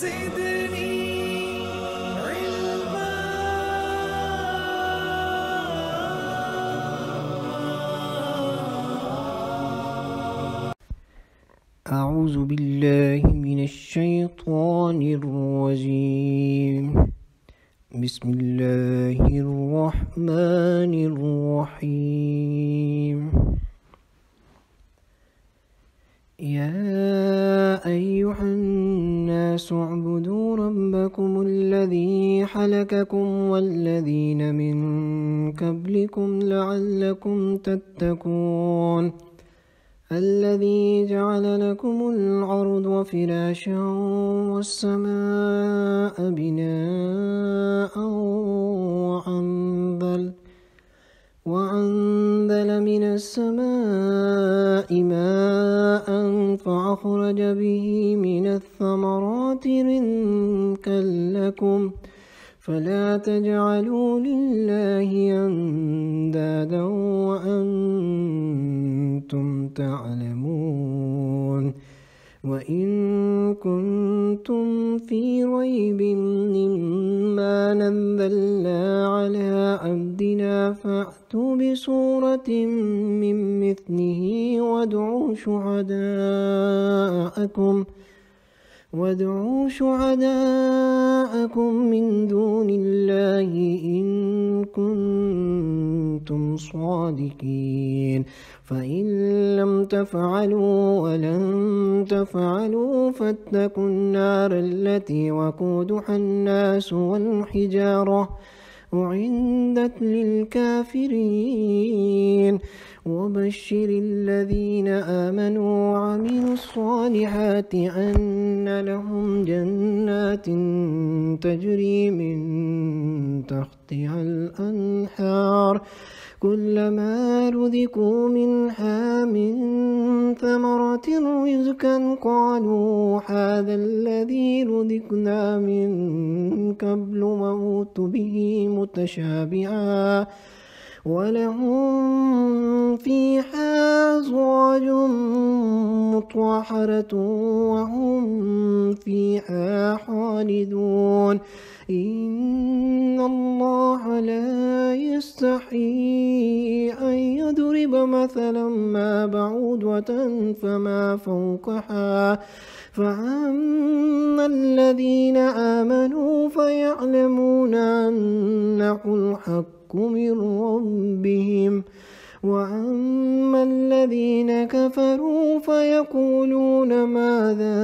زدني علما. أعوذ بالله من الشيطان الرجيم. بسم الله الرحمن الرحيم. يا أيها الناس اعبدوا ربكم الذي خلقكم والذين من قبلكم لعلكم تتقون الذي جعل لكم الأرض فراشا والسماء بناء وأنزل من السماء ماء فأخرج به من الثمرات رزقا لكم فلا تجعلوا لله أندادا وأنتم تعلمون. وإن كنتم في ريب مما نزلنا على عبدنا فأتوا بسورة من مثله وادعوا شهداءكم من دون الله إن كنتم صادقين. فإن لم تفعلوا ولن تفعلوا فاتقوا النار التي وقودها الناس والحجارة أعدت للكافرين. وبشر الذين آمنوا وعملوا الصالحات أن لهم جنات تجري من تحتها الأنهار كلما رزقوا منها من ثمرة رزقا قالوا هذا الذي رزقنا من قبل وأوتوا به متشابها ولهم فيها أزواج مطهرة وهم فيها خالدون. إن الله لا يستحيي أن يضرب مثلا ما بعوضة فما فوقها فأما الذين آمنوا فيعلمون أنه الحق من ربهم وأما الذين كفروا فيقولون ماذا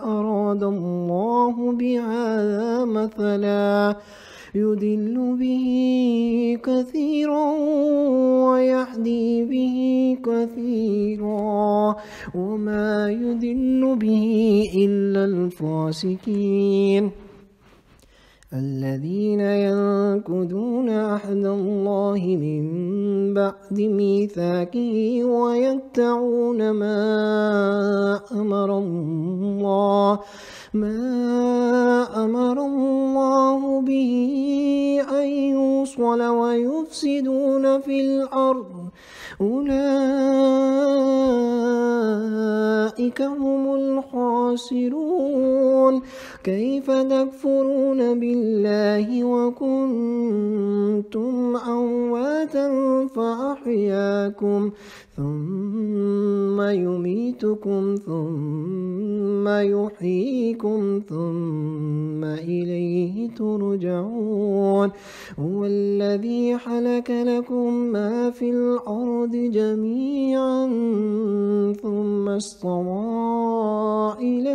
أراد الله بهذا مثلا يضل به كثيرا ويهدي به كثيرا وما يضل به إلا الفاسقين الذين ينقضون عهد الله من بعد ميثاقه ويقطعون ما أمر الله به أن يوصل ويفسدون في الأرض أولئك هم الخاسرون. كيف تكفرون بالله وكنتم أمواتا فأحياكم ثم يميتكم ثم يحييكم ثم إليه ترجعون. هو الذي خلق لكم ما في الأرض جميعا ثم استوى إلى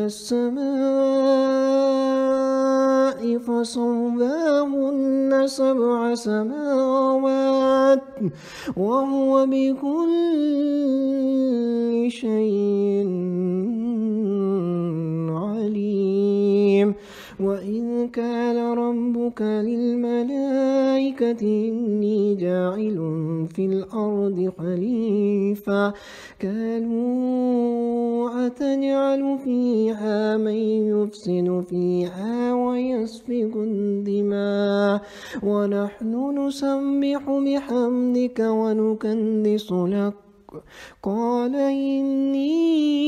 السماء فسواهن 7 سماوات وهو بكل شيء عليم. وإذ قال ربك للملائكة إني جاعل في الأرض خليفة قالوا أتجعل فيها من يفسد فيها ويسفك الدماء ونحن نسبح بحمدك ونقدس لك قال إني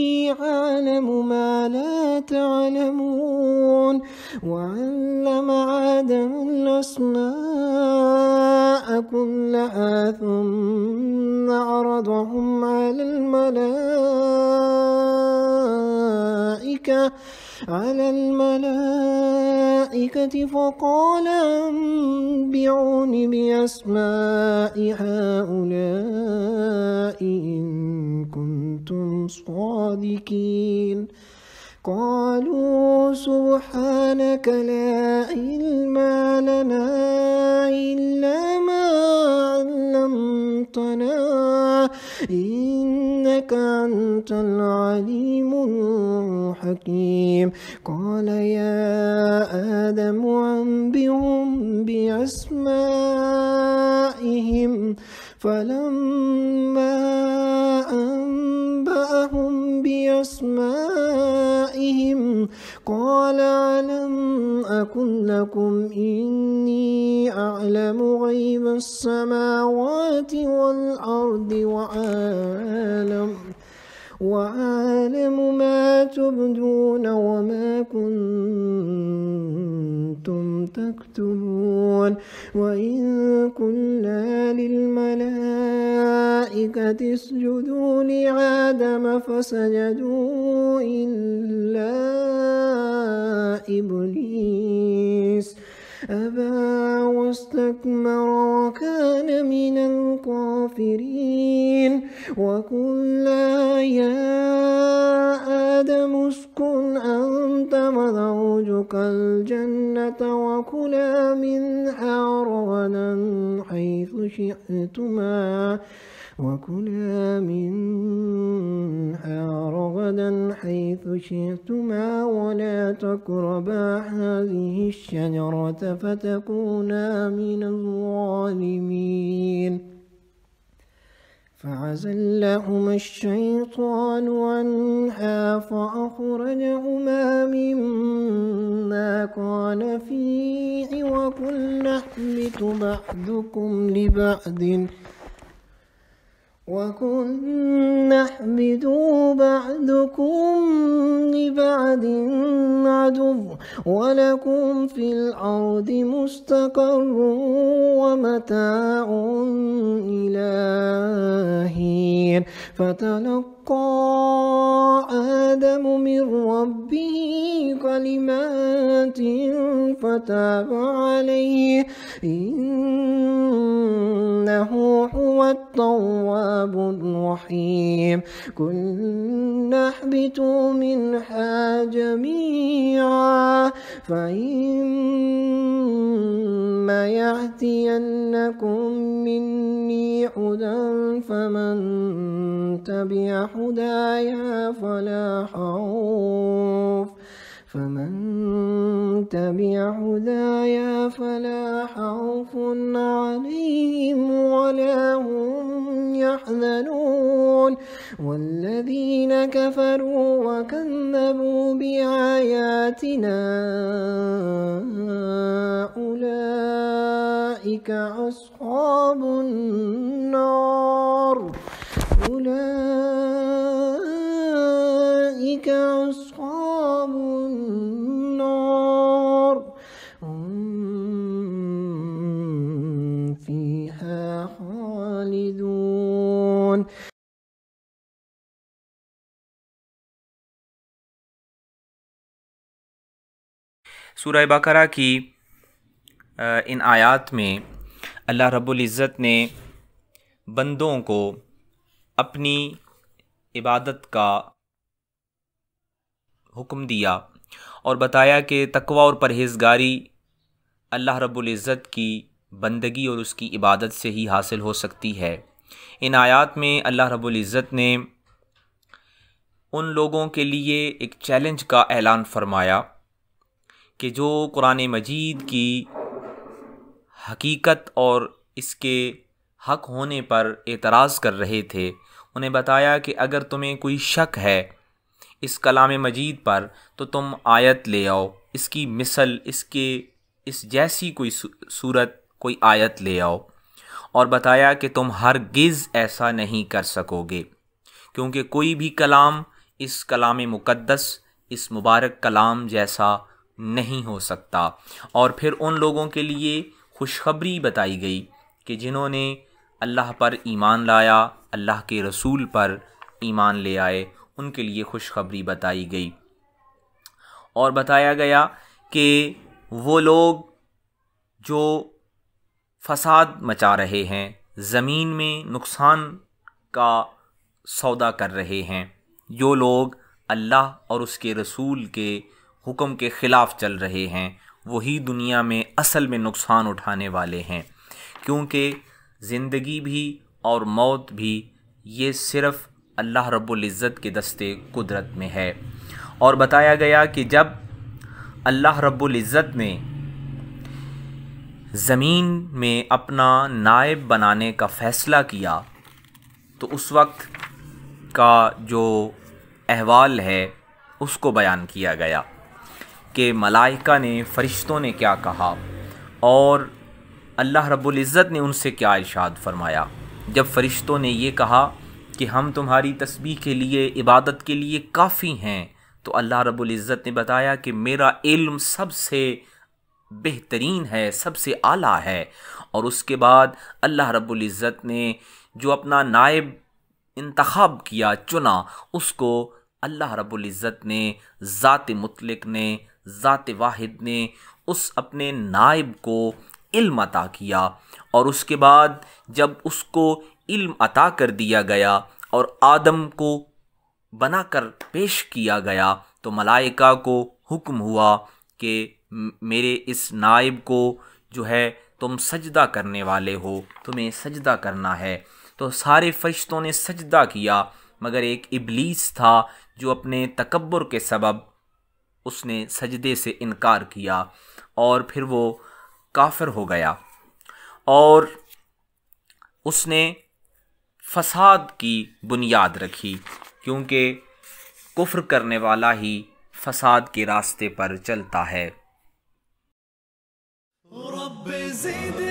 على الملائكة فقال أنبئوني بأسماء هؤلاء إن كنتم صادقين. قالوا سبحانك لا علم لنا إلا ما علمتنا إنك أنت العليم الحكيم. قال يا آدم أنبئهم بأسمائهم فلما أنبأهم بأسمائهم قال ألم أقل لكم إني أعلم غيب السماوات والأرض وأعلم ما تبدون وما كنتم تكتمون. وإن قلنا للملائكة اسجدوا لآدم فسجدوا إلا إبليس أبى واستكبر وكان من الكافرين. وقلنا يا آدم اسكن أنت وزوجك الجنة وكلا منها رغدا حيث شئتما ولا تقربا هذه الشجرة فتكونا من الظالمين. فأزلهما الشيطان عنها فأخرجهما مما كان فيه وقلنا اهبطوا بعضكم لبعض عدو ولكم في الأرض مستقر ومتاع إلى حين. فتلقى آدم من ربه كلمات فتاب عليه إنه هو التواب الرحيم. قلنا اهبطوا منها جميعا فإما يأتينكم مني هدى فمن تبع هدايا فلا خوف عليهم ولا هم يحزنون. والذين كفروا وكذبوا بآياتنا أولئك أصحاب النار هم فيها خالدون. سورہ بقرہ کی ان آیات میں اللہ رب العزت نے بندوں کو اپنی عبادت کا حکم دیا اور بتایا کہ تقوی اور پرہیزگاری اللہ رب العزت کی بندگی اور اس کی عبادت سے ہی حاصل ہو سکتی ہے۔ ان آیات میں اللہ رب العزت نے ان لوگوں کے لیے ایک چیلنج کا اعلان فرمایا کہ جو قرآن مجید کی حقیقت اور اس کے حق ہونے پر اعتراض کر رہے تھے، انہیں بتایا کہ اگر تمہیں کوئی شک ہے اس کلام مجید پر تو تم آیت لے آؤ، اس کی مثل، اس جیسی کوئی صورت، کوئی آیت لے آؤ، اور بتایا کہ تم ہرگز ایسا نہیں کر سکو گے کیونکہ کوئی بھی کلام اس کلام مقدس، اس مبارک کلام جیسا نہیں ہو سکتا۔ اور پھر ان لوگوں کے لیے خوشخبری بتائی گئی کہ جنہوں نے اللہ پر ایمان لایا، اللہ کے رسول پر ایمان لے آئے ان کے لیے خوشخبری بتائی گئی، اور بتایا گیا کہ وہ لوگ جو فساد مچا رہے ہیں، زمین میں نقصان کا سودا کر رہے ہیں، جو لوگ اللہ اور اس کے رسول کے حکم کے خلاف چل رہے ہیں، وہی دنیا میں اصل میں نقصان اٹھانے والے ہیں، کیونکہ زندگی بھی اور موت بھی یہ صرف اللہ رب العزت کے دستے قدرت میں ہے۔ اور بتایا گیا کہ جب اللہ رب العزت نے زمین میں اپنا نائب بنانے کا فیصلہ کیا تو اس وقت کا جو احوال ہے اس کو بیان کیا گیا کہ ملائکہ نے، فرشتوں نے کیا کہا، اور اللہ رب العزت نے ان سے کیا ارشاد فرمایا۔ جب فرشتوں نے یہ کہا کہ ہم تمہاری تسبیح کے لیے، عبادت کے لیے کافی ہیں، تو اللہ رب العزت نے بتایا کہ میرا علم سب سے بہترین ہے، سب سے اعلیٰ ہے۔ اور اس کے بعد اللہ رب العزت نے جو اپنا نائب انتخاب کیا، چنا، اس کو اللہ رب العزت نے، ذات مطلق نے، ذات واحد نے اس اپنے نائب کو علم عطا کیا، اور اس کے بعد جب اس کو علم عطا کر دیا گیا اور آدم کو بنا کر پیش کیا گیا تو ملائکہ کو حکم ہوا کہ میرے اس نائب کو جو ہے تم سجدہ کرنے والے ہو، تمہیں سجدہ کرنا ہے۔ تو سارے فرشتوں نے سجدہ کیا، مگر ایک ابلیس تھا جو اپنے تکبر کے سبب اس نے سجدے سے انکار کیا، اور پھر وہ کافر ہو گیا، اور اس نے فساد کی بنیاد رکھی، کیونکہ کفر کرنے والا ہی فساد کے راستے پر چلتا ہے۔ رب زدنی